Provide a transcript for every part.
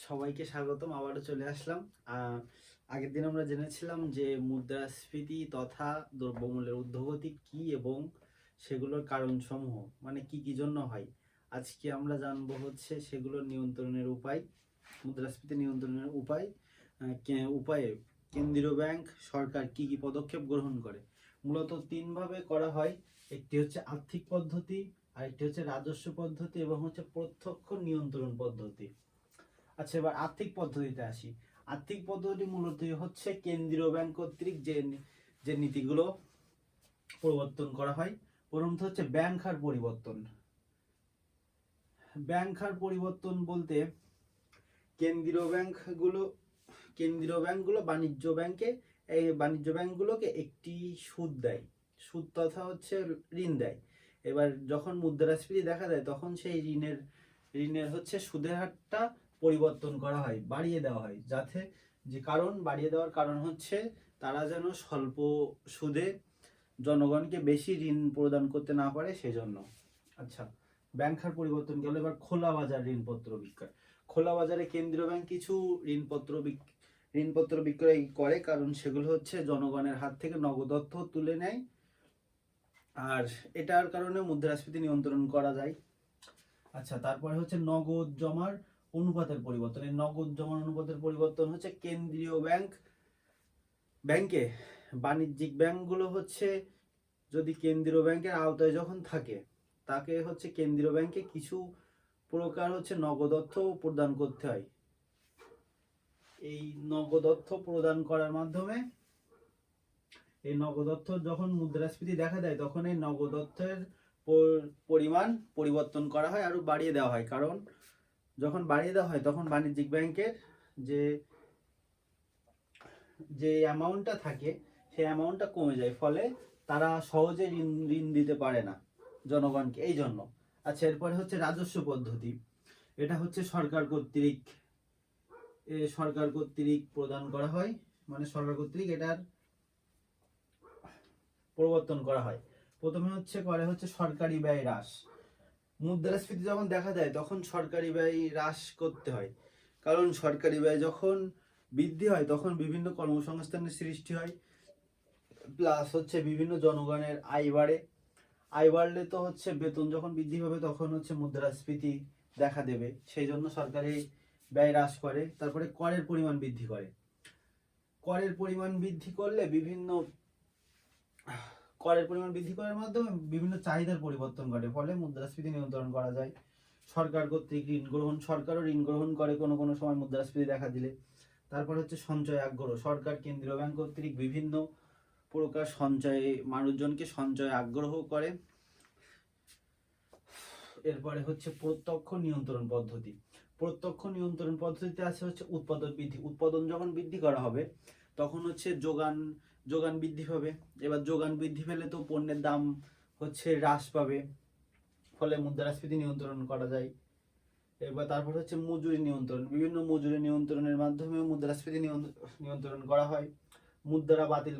সবাইকে স্বাগতম, আবারও চলে আসলাম। আগের দিন আমরা জেনেছিলাম যে মুদ্রাস্ফীতি তথা দ্রব্যমূল্যের ঊর্ধ্বগতি কি এবং সেগুলোর কারণসমূহ, মানে কি কি জন্য হয়। আজকে আমরা জানবো হচ্ছে সেগুলোর নিয়ন্ত্রণের উপায়, মুদ্রাস্ফীতি নিয়ন্ত্রণের উপায়ে কেন্দ্রীয় ব্যাংক সরকার কি কি পদক্ষেপ গ্রহণ করে। মূলত তিনভাবে করা হয়। একটি হচ্ছে আর্থিক পদ্ধতি, আরেকটি হচ্ছে রাজস্ব পদ্ধতি এবং হচ্ছে প্রত্যক্ষ নিয়ন্ত্রণ পদ্ধতি। আচ্ছা, এবার আর্থিক পদ্ধতিতে আসি। আর্থিক পদ্ধতি মূলত হচ্ছে কেন্দ্রীয় ব্যাংক কর্তৃক যে যে নীতিগুলো পরিবর্তন করা হয়। প্রথমত হচ্ছে ব্যাংক হার পরিবর্তন। ব্যাংক হার পরিবর্তন বলতে কেন্দ্রীয় ব্যাংকগুলো কেন্দ্রীয় ব্যাংকগুলো বাণিজ্য ব্যাংকগুলোকে একটি সুদ দেয়, সুদ তথা হচ্ছে ঋণ দেয়। এবার যখন মুদ্রাস্ফীতি দেখা দেয় তখন সেই ঋণের হচ্ছে সুদের হারটা পরিবর্তন করা হয়, বাড়িয়ে দেওয়া হয়, যাতে বাড়িয়ে দেওয়ার কারণ হচ্ছে তারা যেন স্বল্প সুদে জনগণকে বেশি ঋণ প্রদান করতে না পারে, সেজন্য। আচ্ছা, ব্যাংক হার পরিবর্তন গেল। এবার খোলা বাজার ঋণপত্র বিক্রয়। খোলা বাজারে কেন্দ্রীয় ব্যাংক কিছু ঋণপত্র বিক্রয় করে, কারণ সেগুলো হচ্ছে জনগণের হাত থেকে নগদ অর্থ তুলে নেয়, আর এটার কারণে মুদ্রাস্ফীতি নিয়ন্ত্রণ করা যায়। আচ্ছা, তারপরে হচ্ছে নগদ জমার অনুপাতের পরিবর্তন। এই নগদ জমার অনুপাতের পরিবর্তন হচ্ছে কেন্দ্রীয় ব্যাংকে বাণিজ্যিক ব্যাংকগুলো হচ্ছে যদি কেন্দ্রীয় ব্যাংকের আওতায় যখন থাকে, তাকে হচ্ছে কেন্দ্রীয় ব্যাংকে কিছু প্রকার হচ্ছে নগদ অর্থ প্রদান করতে হয়। এই নগদ অর্থ প্রদান করার মাধ্যমে এই নগদ অর্থ যখন মুদ্রাস্ফীতি দেখা দেয় তখন এই নগদ অর্থের পরিমাণ পরিবর্তন করা হয়, আরো বাড়িয়ে দেওয়া হয়। কারণ যখন বাড়িয়ে দেওয়া হয় তখন বাণিজ্যিক ব্যাংকের যে যে অ্যামাউন্টটা থাকে সেই অ্যামাউন্টটা কমে যায়, ফলে তারা সহজে ঋণ দিতে পারে না জনগণকে, এই জন্য। আচ্ছা, এরপরে হচ্ছে রাজস্ব পদ্ধতি। এটা হচ্ছে সরকার কর্তৃক প্রদান করা হয়, মানে সরকার কর্তৃক এটার প্রবর্তন করা হয়। প্রথমে হচ্ছে সরকারি ব্যয় হ্রাস। মুদ্রাস্ফীতি যখন দেখা দেয় তখন সরকারি ব্যয় হ্রাস করতে হয়, কারণ সরকারি ব্যয় যখন বৃদ্ধি হয় তখন বিভিন্ন কর্মসংস্থানের সৃষ্টি হয়, প্লাস হচ্ছে বিভিন্ন জনগণের আয় বাড়ে। আয় বাড়লে তো হচ্ছে বেতন যখন বৃদ্ধি পাবে তখন হচ্ছে মুদ্রাস্ফীতি দেখা দেবে, সেই জন্য সরকারি ব্যয় হ্রাস করে। তারপরে করের পরিমাণ বৃদ্ধি করে। করের পরিমাণ বৃদ্ধি করলে করের পরিমাণ বৃদ্ধি করার মাধ্যমে বিভিন্ন চাহিদার পরিবর্তন ঘটে, ফলে মুদ্রাস্ফীতি নিয়ন্ত্রণ করা যায়। সরকার কর্তৃক সরকারও ঋণ গ্রহণ করে কোনো কোনো সময় মুদ্রাস্ফীতি দেখা দিলে। তারপর হচ্ছে সঞ্চয় আগ্রহ। সরকার কেন্দ্রীয় ব্যাংক কর্তৃক বিভিন্ন প্রকার মানুষজনকে সঞ্চয় আগ্রহ করে। এরপরে হচ্ছে প্রত্যক্ষ নিয়ন্ত্রণ পদ্ধতি। প্রত্যক্ষ নিয়ন্ত্রণ পদ্ধতিতে আছে হচ্ছে উৎপাদন বৃদ্ধি। উৎপাদন যখন বৃদ্ধি করা হবে তখন হচ্ছে যোগান বৃদ্ধি পাবে। এবার যোগান বৃদ্ধি পেলে তো পণ্যের দাম হচ্ছে হ্রাস পাবে, ফলে মুদ্রাস্ফীতি নিয়ন্ত্রণ করা যায়। এবার তারপর হচ্ছে মজুরি নিয়ন্ত্রণ। বিভিন্ন মজুরি নিয়ন্ত্রণের মাধ্যমে মুদ্রাস্ফীতি নিয়ন্ত্রণ করা হয়। মুদ্রা বাতিল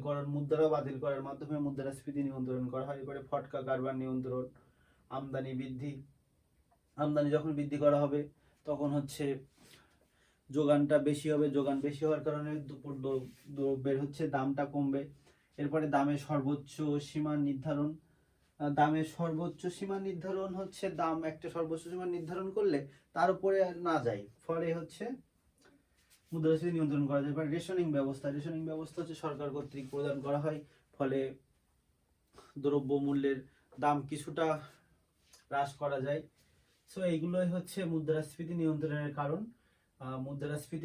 করার মাধ্যমে মুদ্রাস্ফীতি নিয়ন্ত্রণ করা হয়। এবারে ফটকা কারবার নিয়ন্ত্রণ। আমদানি বৃদ্ধি। আমদানি যখন বৃদ্ধি করা হবে তখন হচ্ছে যোগানটা বেশি হবে, যোগান বেশি হওয়ার কারণে দ্রব্যের হচ্ছে দামটা কমবে। এরপরে দামের সর্বোচ্চ সীমা নির্ধারণ। একটা সর্বোচ্চ সীমা নির্ধারণ করলে তার উপরে না যায়, ফলে হচ্ছে মুদ্রাস্ফীতি নিয়ন্ত্রণ করা যায়। এবার রেশনিং ব্যবস্থা হচ্ছে সরকার কর্তৃক প্রদান করা হয়, ফলে দ্রব্য মূল্যের দাম কিছুটা হ্রাস করা যায়। সো এইগুলোই হচ্ছে মুদ্রাস্ফীতি নিয়ন্ত্রণের কারণ। মুদ্রাস্ফীতি